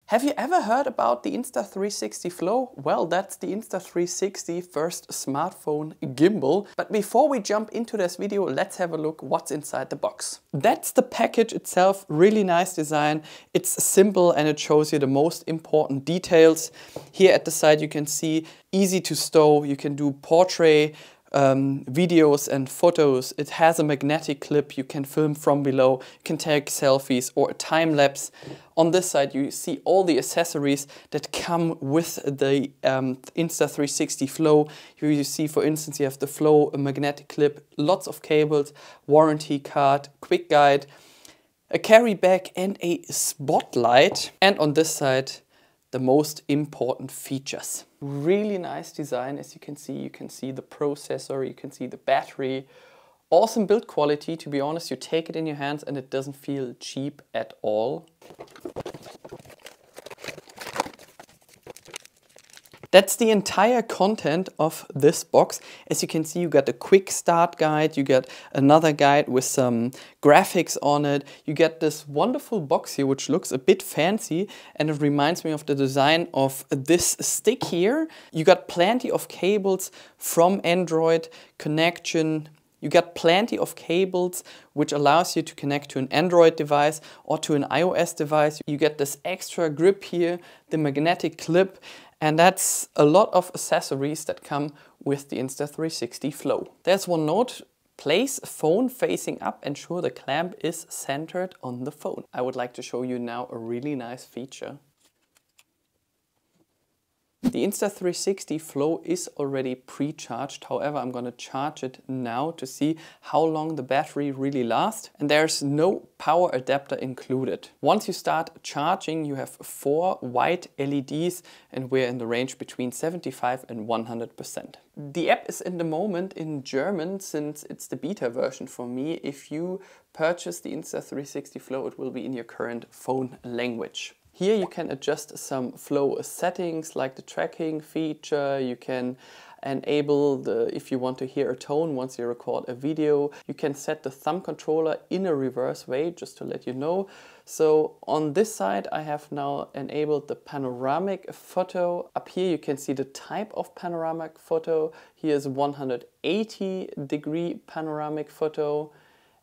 Have you ever heard about the Insta360 Flow? Well, that's the Insta360 first smartphone gimbal. But before we jump into this video, let's have a look what's inside the box. That's the package itself, really nice design. It's simple and it shows you the most important details. Here at the side you can see easy to stow, you can do portrait, videos and photos. It has a magnetic clip, you can film from below, you can take selfies or a time lapse. On this side you see all the accessories that come with the Insta360 Flow. Here you see, for instance, you have the Flow, a magnetic clip, lots of cables, warranty card, quick guide, a carry bag and a spotlight. And on this side, the most important features. Really nice design, as you can see the processor, you can see the battery. Awesome build quality, to be honest. You take it in your hands and it doesn't feel cheap at all. That's the entire content of this box. As you can see, you got a quick start guide, you get another guide with some graphics on it. You get this wonderful box here, which looks a bit fancy, and it reminds me of the design of this stick here. You got plenty of cables from Android connection. You got plenty of cables which allows you to connect to an Android device or to an iOS device. You get this extra grip here, the magnetic clip, and that's a lot of accessories that come with the Insta360 Flow. There's one note: place phone facing up, ensure the clamp is centered on the phone. I would like to show you now a really nice feature. The Insta360 Flow is already pre-charged, however I'm going to charge it now to see how long the battery really lasts, and there's no power adapter included. Once you start charging you have 4 white LEDs and we're in the range between 75 and 100%. The app is in the moment in German since it's the beta version for me. If you purchase the Insta360 Flow it will be in your current phone language. Here you can adjust some Flow settings like the tracking feature. You can enable if you want to hear a tone once you record a video. You can set the thumb controller in a reverse way, just to let you know. So on this side I have now enabled the panoramic photo. Up here you can see the type of panoramic photo. Here's 180-degree panoramic photo.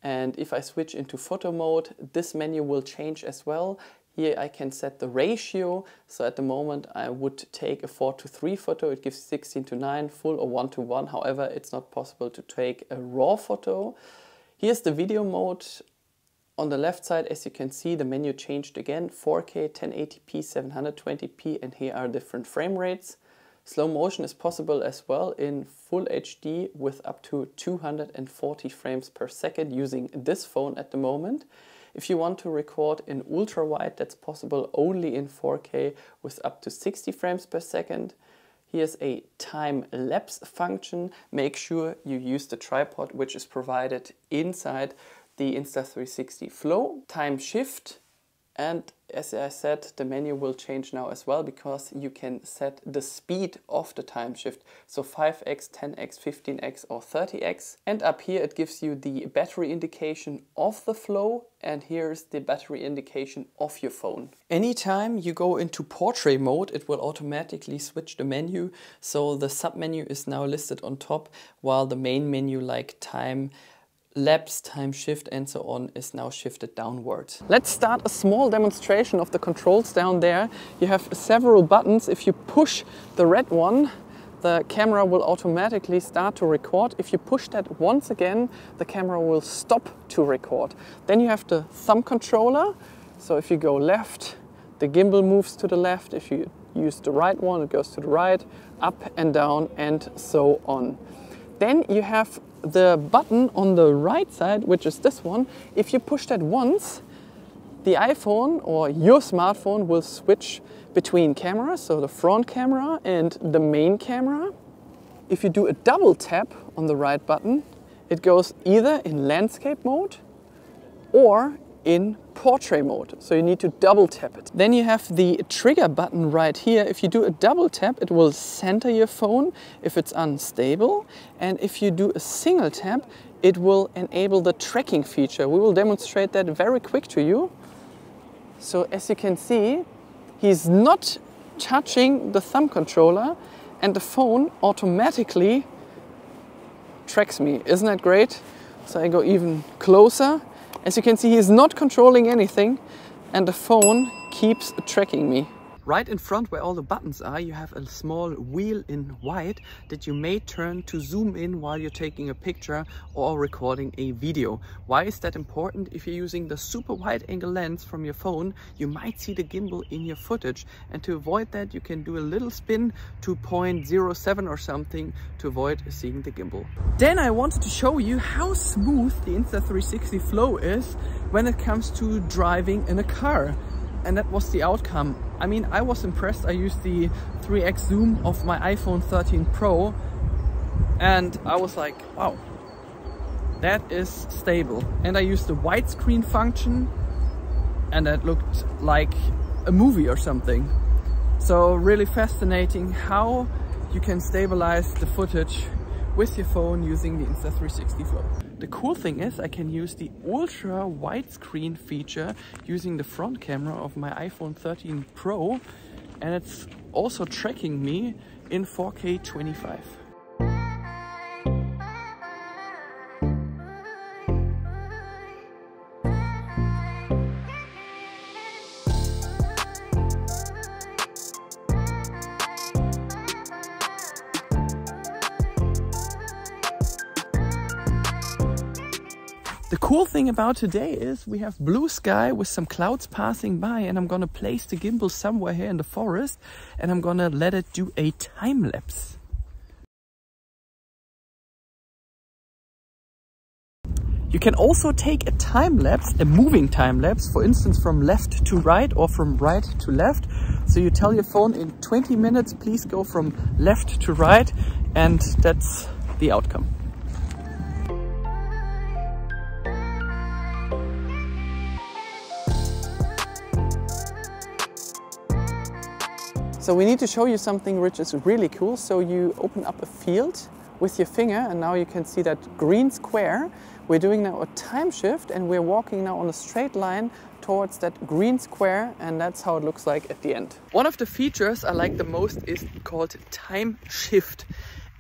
And if I switch into photo mode, this menu will change as well. Here I can set the ratio, so at the moment I would take a 4:3 photo, it gives 16:9, full or 1:1, however it's not possible to take a RAW photo. Here's the video mode. On the left side, as you can see, the menu changed again, 4K, 1080p, 720p, and here are different frame rates. Slow motion is possible as well in full HD with up to 240 frames per second using this phone at the moment. If you want to record in ultra wide, that's possible only in 4K with up to 60 frames per second. Here's a time lapse function. Make sure you use the tripod which is provided inside the Insta360 Flow. TimeShift, and as I said, the menu will change now as well because you can set the speed of the time shift. So 5x, 10x, 15x or 30x. And up here it gives you the battery indication of the Flow, and here's the battery indication of your phone. Anytime you go into portrait mode, it will automatically switch the menu. So the submenu is now listed on top, while the main menu like time lapse, time shift and so on is now shifted downwards. Let's start a small demonstration of the controls down there. You have several buttons. If you push the red one, the camera will automatically start to record. If you push that once again, the camera will stop to record. Then you have the thumb controller. So if you go left, the gimbal moves to the left. If you use the right one, it goes to the right, up and down and so on. Then you have the button on the right side, which is this one. If you push that once, the iPhone or your smartphone will switch between cameras, so the front camera and the main camera. If you do a double tap on the right button, it goes either in landscape mode or in portrait mode, so you need to double tap it. Then you have the trigger button right here. If you do a double tap, it will center your phone if it's unstable, and if you do a single tap, it will enable the tracking feature. We will demonstrate that very quick to you. So as you can see, he's not touching the thumb controller and the phone automatically tracks me. Isn't that great? So I go even closer. As you can see, he's not controlling anything and the phone keeps tracking me. Right in front where all the buttons are, you have a small wheel in white that you may turn to zoom in while you're taking a picture or recording a video. Why is that important? If you're using the super wide angle lens from your phone, you might see the gimbal in your footage. And to avoid that, you can do a little spin to 0.07 or something to avoid seeing the gimbal. Then I wanted to show you how smooth the Insta360 Flow is when it comes to driving in a car. And that was the outcome. I mean, I was impressed. I used the 3x zoom of my iPhone 13 Pro and I was like, wow, that is stable. And I used the widescreen function and that looked like a movie or something. So really fascinating how you can stabilize the footage with your phone using the Insta360 Flow. The cool thing is I can use the ultra widescreen feature using the front camera of my iPhone 13 Pro, and it's also tracking me in 4K 25. The cool thing about today is we have blue sky with some clouds passing by, and I'm gonna place the gimbal somewhere here in the forest and I'm gonna let it do a time lapse. You can also take a time lapse, a moving time lapse, for instance from left to right or from right to left. So you tell your phone in 20 minutes, please go from left to right, and that's the outcome. So we need to show you something which is really cool. So you open up a field with your finger and now you can see that green square. We're doing now a time shift and we're walking now on a straight line towards that green square, and that's how it looks like at the end. One of the features I like the most is called time shift.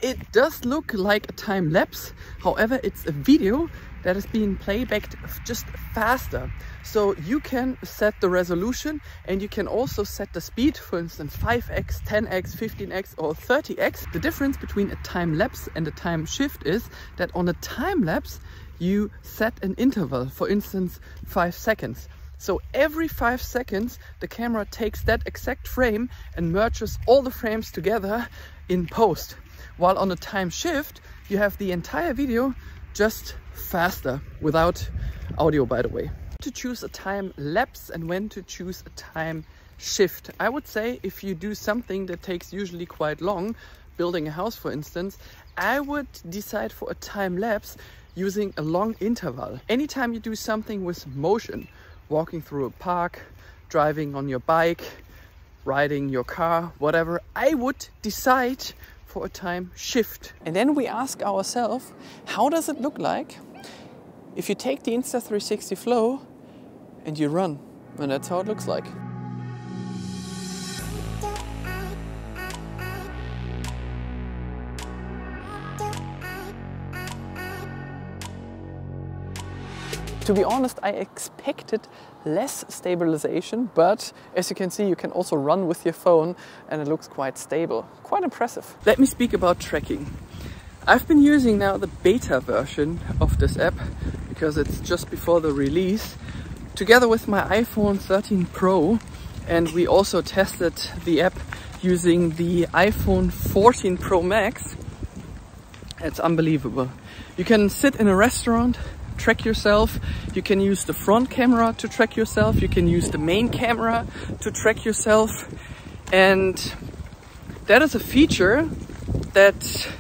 It does look like a time lapse, however it's a video that is being playbacked just faster. So you can set the resolution and you can also set the speed, for instance 5x, 10x, 15x or 30x. The difference between a time lapse and a time shift is that on a time lapse you set an interval, for instance 5 seconds. So every 5 seconds the camera takes that exact frame and merges all the frames together in post. While on a time shift you have the entire video just faster, without audio by the way. To choose a time lapse and when to choose a time shift. I would say if you do something that takes usually quite long, building a house for instance, I would decide for a time lapse using a long interval. Anytime you do something with motion, walking through a park, driving on your bike, riding your car, whatever, I would decide for a time shift. And then we ask ourselves, how does it look like if you take the Insta360 Flow and you run? And that's how it looks like. To be honest, I expected less stabilization, but as you can see, you can also run with your phone and it looks quite stable. Quite impressive. Let me speak about tracking. I've been using now the beta version of this app because it's just before the release, together with my iPhone 13 Pro, and we also tested the app using the iPhone 14 Pro Max. It's unbelievable. You can sit in a restaurant, track yourself, you can use the front camera to track yourself, you can use the main camera to track yourself, and that is a feature that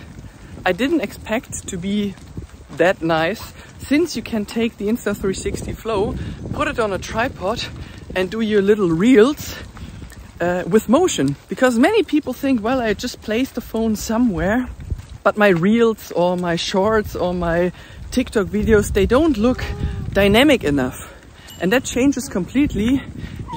I didn't expect to be that nice, since you can take the Insta360 Flow, put it on a tripod and do your little reels with motion. Because many people think, well, I just placed the phone somewhere, but my reels or my shorts or my TikTok videos, they don't look dynamic enough. And that changes completely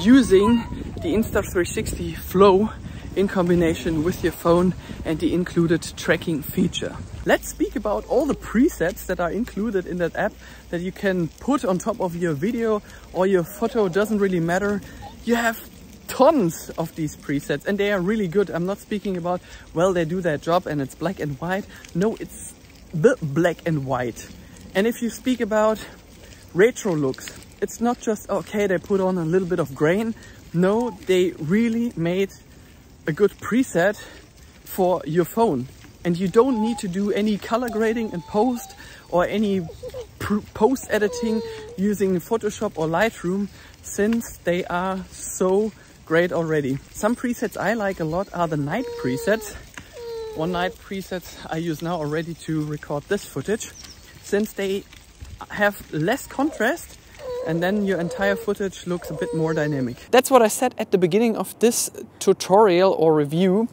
using the Insta360 Flow in combination with your phone and the included tracking feature. Let's speak about all the presets that are included in that app that you can put on top of your video or your photo, doesn't really matter. You have tons of these presets and they are really good. I'm not speaking about, well, they do their job and it's black and white. No, it's the black and white. And if you speak about retro looks, it's not just, okay, they put on a little bit of grain. No, they really made a good preset for your phone. And you don't need to do any color grading in post or any post editing using Photoshop or Lightroom, since they are so great already. Some presets I like a lot are the night presets. One night presets I use now already to record this footage, since they have less contrast and then your entire footage looks a bit more dynamic. That's what I said at the beginning of this tutorial or review.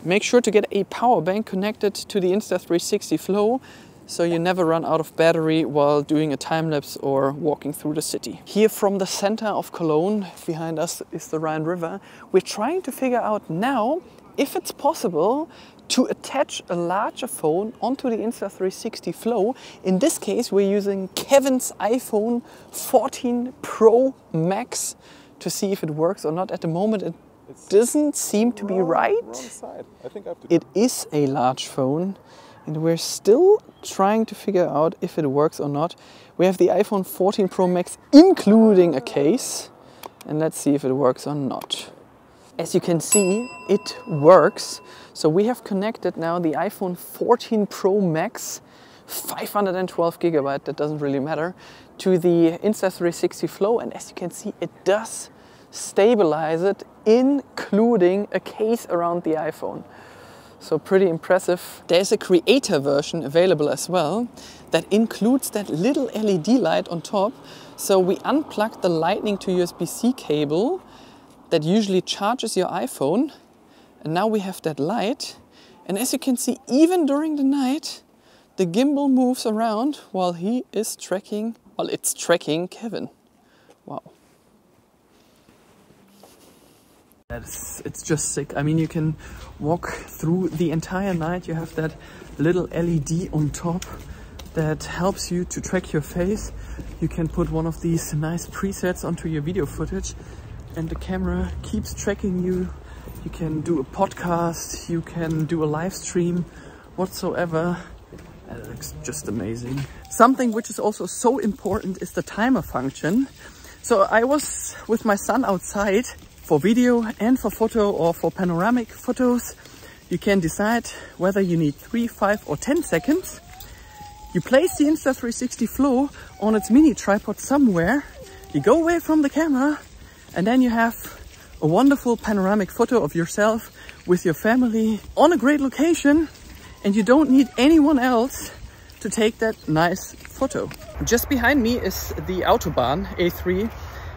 Make sure to get a power bank connected to the Insta360 Flow so you never run out of battery while doing a time lapse or walking through the city. Here from the center of Cologne, behind us is the Rhine River. We're trying to figure out now if it's possible to attach a larger phone onto the Insta360 Flow. In this case, we're using Kevin's iPhone 14 Pro Max to see if it works or not. At the moment, it doesn't seem to be right. Wrong side. I think I have to. It is a large phone and we're still trying to figure out if it works or not. We have the iPhone 14 Pro Max including a case, and let's see if it works or not. As you can see, it works. So we have connected now the iPhone 14 Pro Max, 512 gigabyte, that doesn't really matter, to the Insta360 Flow. And as you can see, it does stabilize it, including a case around the iPhone. So pretty impressive. There's a creator version available as well that includes that little LED light on top. So we unplugged the lightning to USB-C cable that usually charges your iPhone, and now we have that light. And as you can see, even during the night, the gimbal moves around while he is tracking, well, it's tracking Kevin. Wow. It's just sick. I mean, you can walk through the entire night. You have that little LED on top that helps you to track your face. You can put one of these nice presets onto your video footage and the camera keeps tracking you. You can do a podcast, you can do a live stream, whatsoever. And it looks just amazing. Something which is also so important is the timer function. So I was with my son outside for video and for photo or for panoramic photos. You can decide whether you need 3, 5 or 10 seconds. You place the Insta360 Flow on its mini tripod somewhere. You go away from the camera and then you have a wonderful panoramic photo of yourself with your family on a great location, and you don't need anyone else to take that nice photo. Just behind me is the Autobahn A3,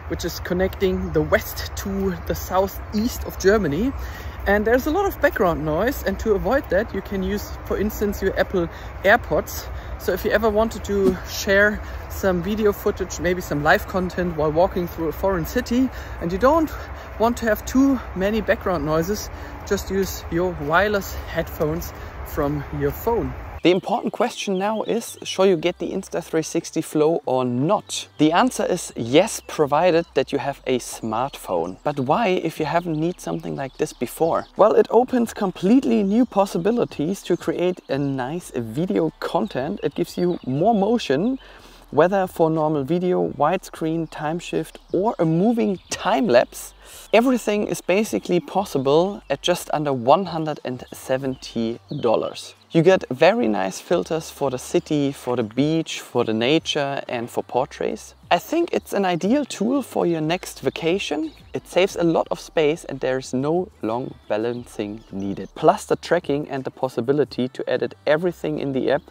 which is connecting the west to the southeast of Germany. And there's a lot of background noise, and to avoid that you can use, for instance, your Apple AirPods. So if you ever wanted to share some video footage, maybe some live content while walking through a foreign city, and you don't want to have too many background noises, just use your wireless headphones from your phone. The important question now is, shall you get the Insta360 Flow or not? The answer is yes, provided that you have a smartphone. But why if you haven't needed something like this before? Well, it opens completely new possibilities to create a nice video content. It gives you more motion, whether for normal video, widescreen, TimeShift or a moving time lapse. Everything is basically possible at just under $170. You get very nice filters for the city, for the beach, for the nature and for portraits. I think it's an ideal tool for your next vacation. It saves a lot of space and there's no long balancing needed. Plus the tracking and the possibility to edit everything in the app.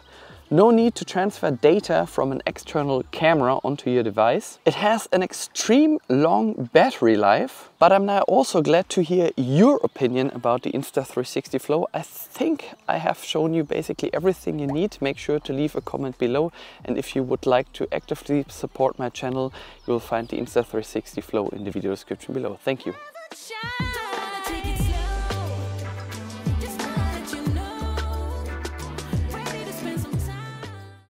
No need to transfer data from an external camera onto your device. It has an extreme long battery life, but I'm now also glad to hear your opinion about the Insta360 Flow. I think I have shown you basically everything you need. Make sure to leave a comment below, and if you would like to actively support my channel, you will find the Insta360 Flow in the video description below. Thank you. sunshine.